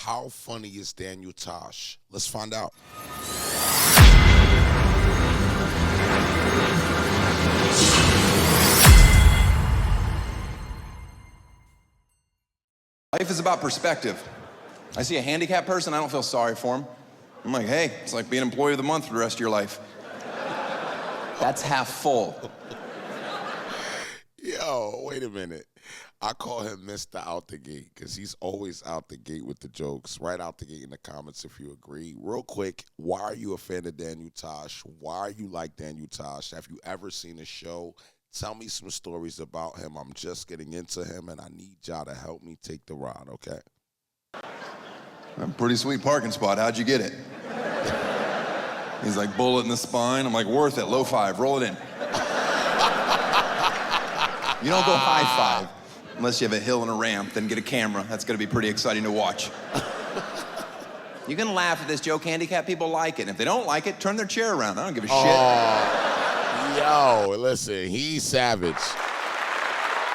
How funny is Daniel Tosh? Let's find out. Life is about perspective. I see a handicapped person, I don't feel sorry for him. I'm like, hey, it's like being employee of the month for the rest of your life. That's half full. Yo, wait a minute. I call him Mr. Out the Gate because he's always out the gate with the jokes. Right out the gate in the comments if you agree. Real quick, why are you a fan of Daniel Tosh? Why are you like Daniel Tosh? Have you ever seen a show? Tell me some stories about him. I'm just getting into him, and I need y'all to help me take the ride, okay? A pretty sweet parking spot. How'd you get it? He's like, bullet in the spine. I'm like, worth it. Low five. Roll it in. You don't go high five unless you have a hill and a ramp, then get a camera. That's going to be pretty exciting to watch. You can laugh at this joke. Handicapped people like it. And if they don't like it, turn their chair around. I don't give a shit. Yo, listen, he's savage.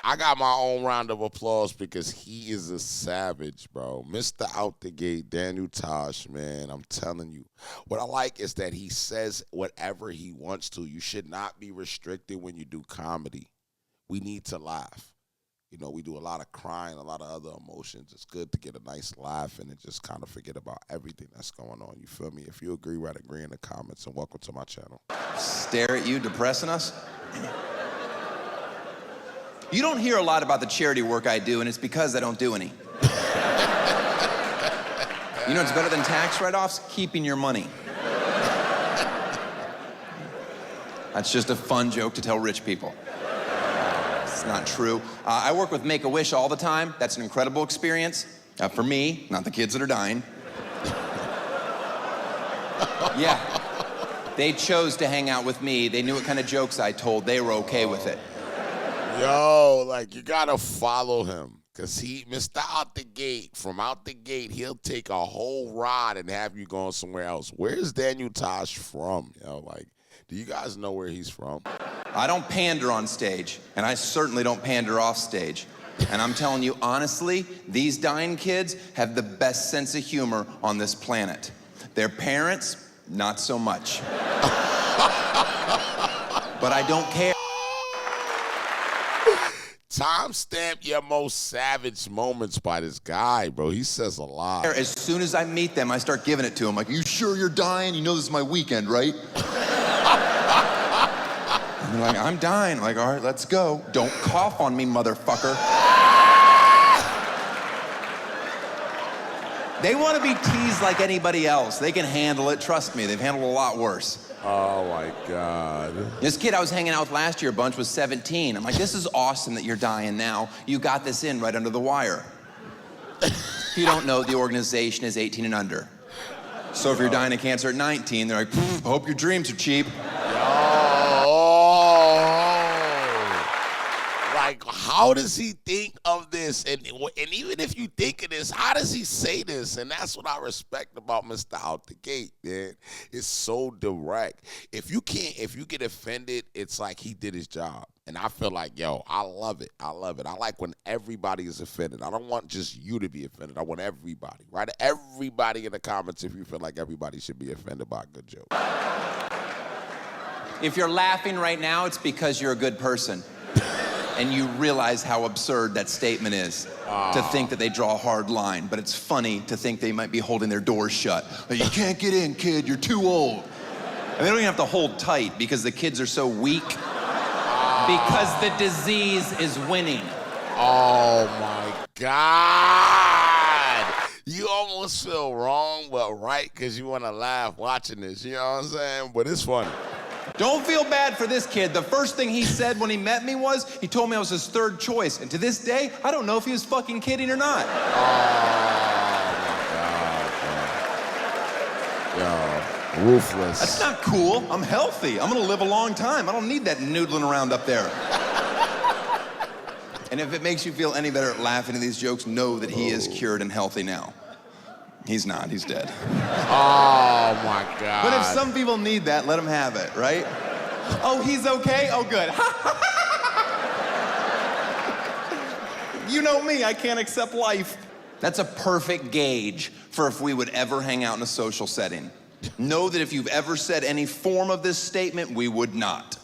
I got my own round of applause because he is a savage, bro. Mr. Out the Gate, Daniel Tosh, man, I'm telling you. What I like is that he says whatever he wants to. You should not be restricted when you do comedy. We need to laugh. You know, we do a lot of crying, a lot of other emotions. It's good to get a nice laugh and just kind of forget about everything that's going on. You feel me? If you agree, write agree in the comments, and welcome to my channel. Stare at you, depressing us? You don't hear a lot about the charity work I do, and it's because I don't do any. You know what's better than tax write-offs? Keeping your money. That's just a fun joke to tell rich people. It's not true. I work with Make-A-Wish all the time. That's an incredible experience. For me, not the kids that are dying. Yeah. They chose to hang out with me. They knew what kind of jokes I told. They were okay with it. Yo, like, you gotta follow him. Because Mr. Out the Gate, from out the gate, he'll take a whole ride and have you going somewhere else. Where's Daniel Tosh from? Yo, like, do you guys know where he's from? I don't pander on stage, and I certainly don't pander off stage. And I'm telling you, honestly, these dying kids have the best sense of humor on this planet. Their parents, not so much. But I don't care. Timestamp your most savage moments by this guy, bro. He says a lot. As soon as I meet them, I start giving it to them. Like, you sure you're dying? You know this is my weekend, right? And they're like, I'm dying. I'm like, all right, let's go. Don't cough on me, motherfucker. They want to be teased like anybody else. They can handle it. Trust me, they've handled a lot worse. Oh, my God. This kid I was hanging out with last year a bunch was 17. I'm like, this is awesome that you're dying now. You got this in right under the wire. If you don't know, the organization is 18 and under. So if you're dying of cancer at 19, they're like, hope your dreams are cheap. Like, how does he think of this? And even if you think of this, how does he say this? And that's what I respect about Mr. Out the Gate, man. It's so direct. If you get offended, it's like he did his job. And I feel like, yo, I love it. I love it. I like when everybody is offended. I don't want just you to be offended. I want everybody, right? Everybody in the comments if you feel like everybody should be offended by a good joke. If you're laughing right now, it's because you're a good person. And you realize how absurd that statement is, to think that they draw a hard line. But it's funny to think they might be holding their doors shut. Like, you can't get in, kid, you're too old. And they don't even have to hold tight because the kids are so weak. Because the disease is winning. Oh, my God. You almost feel wrong, but right, because you want to laugh watching this. You know what I'm saying? But it's funny. Don't feel bad for this kid. The first thing he said when he met me was, he told me I was his third choice. And to this day, I don't know if he was fucking kidding or not. Oh, my God, bro. Yo, ruthless. That's not cool. I'm healthy. I'm gonna live a long time. I don't need that noodling around up there. And if it makes you feel any better at laughing at these jokes, know that he is cured and healthy now. He's not, he's dead. Oh, my God. But if some people need that, let them have it, right? Oh, he's okay? Oh, good. You know me, I can't accept life. That's a perfect gauge for if we would ever hang out in a social setting. Know that if you've ever said any form of this statement, we would not.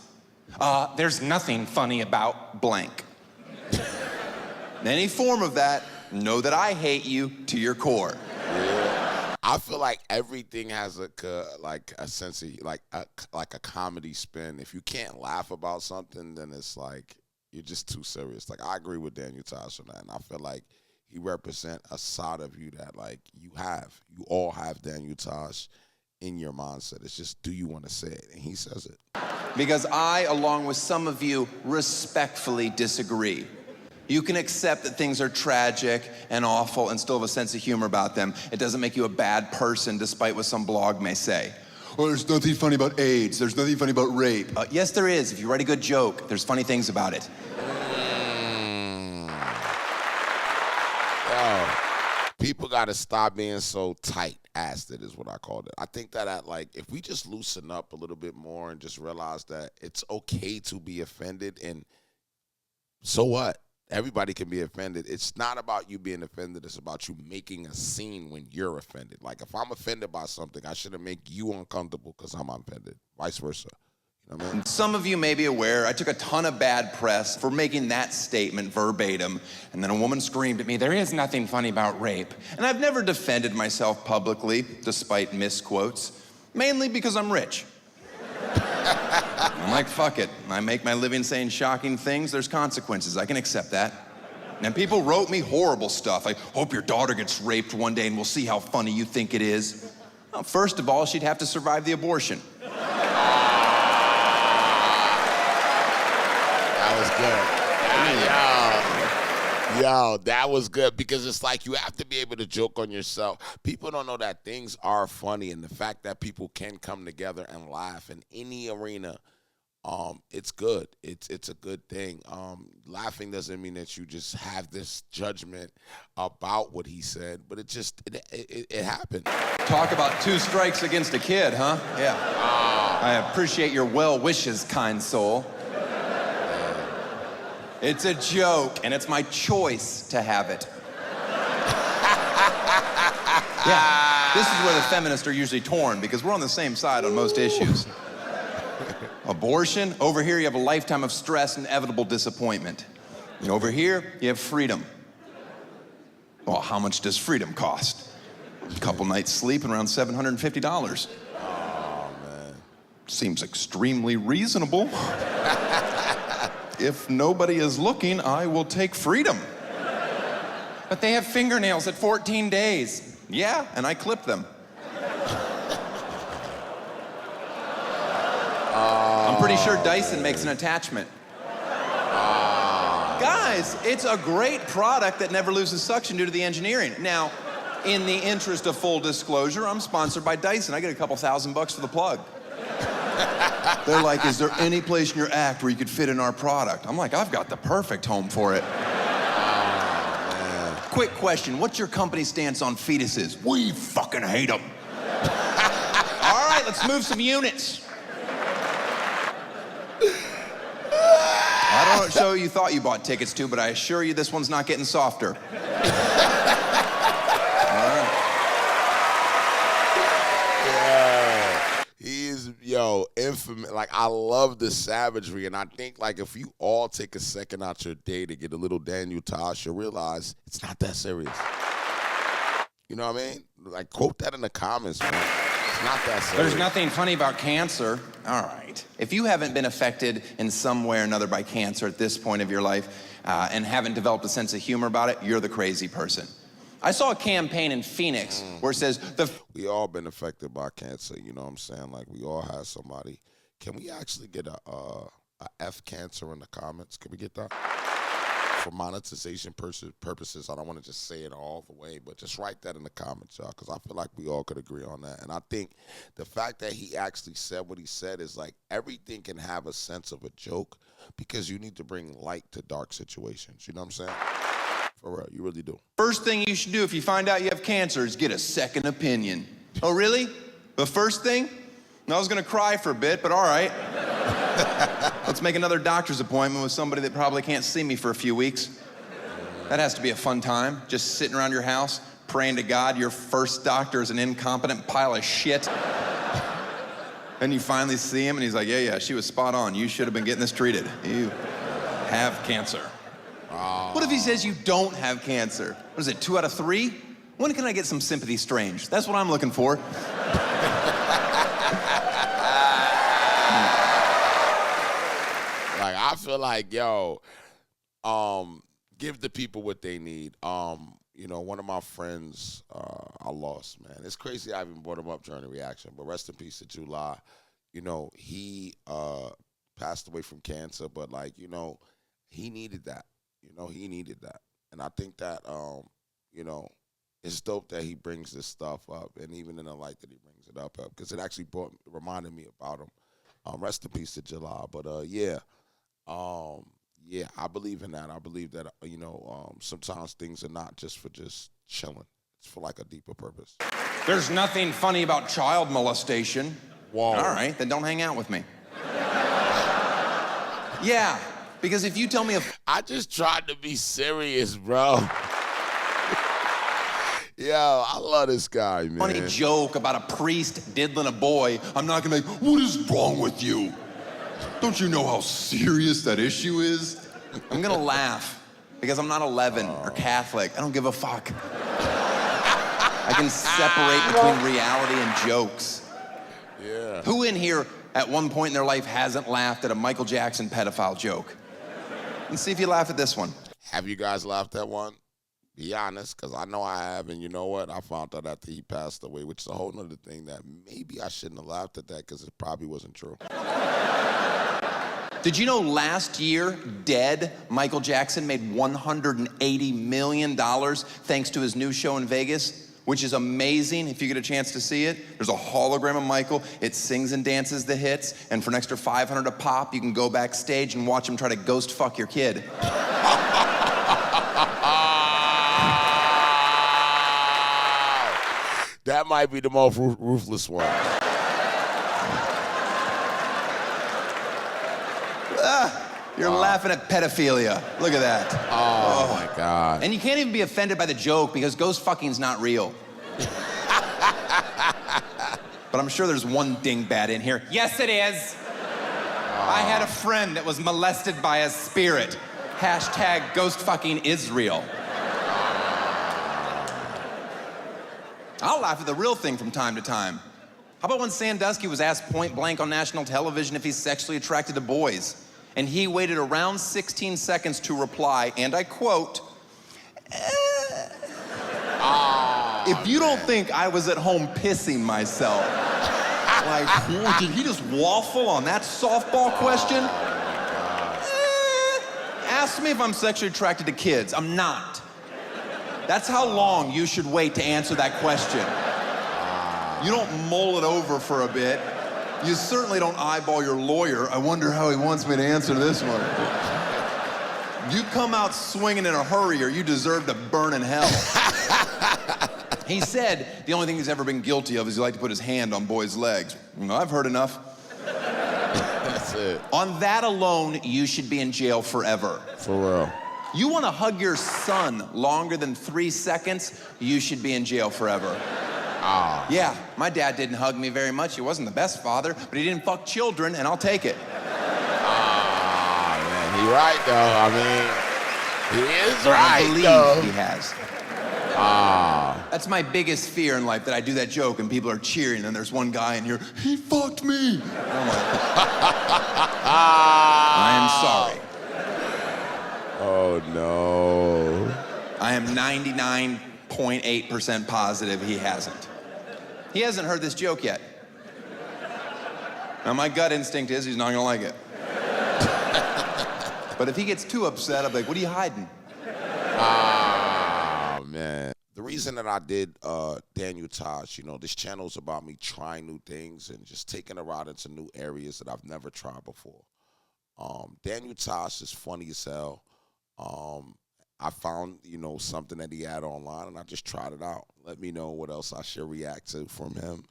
There's nothing funny about blank. Any form of that, know that I hate you to your core. Yeah. I feel like everything has a sense of like a comedy spin. If you can't laugh about something, then it's like you're just too serious. Like, I agree with Daniel Tosh on that, and I feel like he represents a side of you that, like, you all have Daniel Tosh in your mindset. It's just, do you want to say it? And he says it. Because I, along with some of you, respectfully disagree. You can accept that things are tragic and awful and still have a sense of humor about them. It doesn't make you a bad person, despite what some blog may say. Well, there's nothing funny about AIDS. There's nothing funny about rape. Yes, there is. If you write a good joke, there's funny things about it. Yo, people got to stop being so tight-assed, is what I called it. I think that, if we just loosen up a little bit more and just realize that it's okay to be offended, and so what? Everybody can be offended. It's not about you being offended. It's about you making a scene when you're offended. Like, if I'm offended by something, I shouldn't make you uncomfortable because I'm offended. Vice versa. You know what I mean? Some of you may be aware, I took a ton of bad press for making that statement verbatim, and then a woman screamed at me, "There is nothing funny about rape." And I've never defended myself publicly, despite misquotes, mainly because I'm rich. I'm like, fuck it. I make my living saying shocking things. There's consequences. I can accept that. And people wrote me horrible stuff. I hope your daughter gets raped one day and we'll see how funny you think it is. Well, first of all, she'd have to survive the abortion. That was good. Yo, that was good, because it's like you have to be able to joke on yourself. People don't know that things are funny, and the fact that people can come together and laugh in any arena, it's good. It's a good thing. Laughing doesn't mean that you just have this judgment about what he said, but it happened. Talk about 2 strikes against a kid, huh? Yeah. I appreciate your well wishes, kind soul. It's a joke, and it's my choice to have it. Yeah, this is where the feminists are usually torn, because we're on the same side on most issues. Abortion, over here you have a lifetime of stress and inevitable disappointment. And over here, you have freedom. Well, how much does freedom cost? A couple nights sleep and around $750. Oh, man. Seems extremely reasonable. If nobody is looking, I will take freedom. But they have fingernails at 14 days. Yeah, and I clip them. I'm pretty sure Dyson makes an attachment. Guys, it's a great product that never loses suction due to the engineering. Now, in the interest of full disclosure, I'm sponsored by Dyson. I get a couple $1,000 for the plug. They're like, is there any place in your act where you could fit in our product? I'm like, I've got the perfect home for it. Quick question, what's your company's stance on fetuses? We fucking hate them. All right, let's move some units. I don't know what show you thought you bought tickets to, but I assure you this one's not getting softer. Infamous. Like, I love the savagery, and I think, like, if you all take a second out your day to get a little Daniel Tosh, you'll realize it's not that serious. You know what I mean? Like, quote that in the comments, man. It's not that serious. There's nothing funny about cancer. All right. If you haven't been affected in some way or another by cancer at this point of your life and haven't developed a sense of humor about it, you're the crazy person. I saw a campaign in Phoenix where it says, we all been affected by cancer, you know what I'm saying? Like, we all have somebody. Can we actually get a F cancer in the comments? Can we get that? For monetization purposes, I don't want to just say it all the way, but just write that in the comments, y'all, because I feel like we all could agree on that. And I think the fact that he actually said what he said is like, everything can have a sense of a joke, because you need to bring light to dark situations. You know what I'm saying? For real, you really do. First thing you should do if you find out you have cancer is get a second opinion. Oh, really? The first thing? I was gonna cry for a bit, but all right. Let's make another doctor's appointment with somebody that probably can't see me for a few weeks. That has to be a fun time, just sitting around your house, praying to God your first doctor is an incompetent pile of shit. And you finally see him and he's like, yeah, she was spot on. You should have been getting this treated. You have cancer. What if he says you don't have cancer? What is it, 2 out of 3? When can I get some sympathy strange? That's what I'm looking for. Like, I feel like, yo, give the people what they need. You know, one of my friends I lost, man. It's crazy I even brought him up during the reaction, but rest in peace to July. You know, he passed away from cancer, but, like, you know, he needed that. You know, he needed that. And I think that, you know, it's dope that he brings this stuff up, and even in the light that he brings it up, because it actually reminded me about him. Rest in peace to July. But, yeah, I believe in that. I believe that, you know, sometimes things are not just for just chilling. It's for, like, a deeper purpose. There's nothing funny about child molestation. Whoa. All right, then don't hang out with me. Yeah, because if you tell me I just tried to be serious, bro. Yo, I love this guy, man. funny joke about a priest diddling a boy, I'm not gonna be like, what is wrong with you? Don't you know how serious that issue is? I'm gonna laugh because I'm not 11 or Catholic. I don't give a fuck. I can separate between reality and jokes. Yeah. Who in here at one point in their life hasn't laughed at a Michael Jackson pedophile joke? Let's see if you laugh at this one. Have you guys laughed at one? Be honest, because I know I have, and you know what? I found out after he passed away, which is a whole nother thing that maybe I shouldn't have laughed at that because it probably wasn't true. Did you know last year, dead, Michael Jackson made $180 million thanks to his new show in Vegas, which is amazing if you get a chance to see it. There's a hologram of Michael. It sings and dances the hits, and for an extra $500 a pop, you can go backstage and watch him try to ghost fuck your kid. That might be the most ruthless one. You're laughing at pedophilia. Look at that. Oh, my God. And you can't even be offended by the joke because ghost fucking's not real. But I'm sure there's one dingbat in here. Yes, it is. I had a friend that was molested by a spirit. Hashtag ghost fucking is real. I'll laugh at the real thing from time to time. How about when Sandusky was asked point blank on national television if he's sexually attracted to boys? And he waited around 16 seconds to reply, and I quote, if you don't think I was at home pissing myself, like, did he just waffle on that softball question? Ask me if I'm sexually attracted to kids. I'm not. That's how long you should wait to answer that question. You don't mull it over for a bit. You certainly don't eyeball your lawyer. I wonder how he wants me to answer this one. You come out swinging in a hurry or you deserve to burn in hell. He said the only thing he's ever been guilty of is he liked to put his hand on boys' legs. I've heard enough. That's it. On that alone, you should be in jail forever. For real. You want to hug your son longer than 3 seconds, you should be in jail forever. Yeah, my dad didn't hug me very much. He wasn't the best father, but he didn't fuck children, and I'll take it. Man, he right, though. I mean, he is right, I believe though. he has. That's my biggest fear in life, that I do that joke and people are cheering, and there's one guy in here, he fucked me. And I'm like, I am sorry. Oh, no. I am 99.8% positive he hasn't. He hasn't heard this joke yet. Now, my gut instinct is he's not gonna like it. But if he gets too upset, I'm like, what are you hiding? Oh, man. The reason that I did Daniel Tosh, you know, this channel is about me trying new things and just taking a ride into new areas that I've never tried before. Daniel Tosh is funny as hell. I found, you know, something that he had online, and I just tried it out. Let me know what else I should react to from him.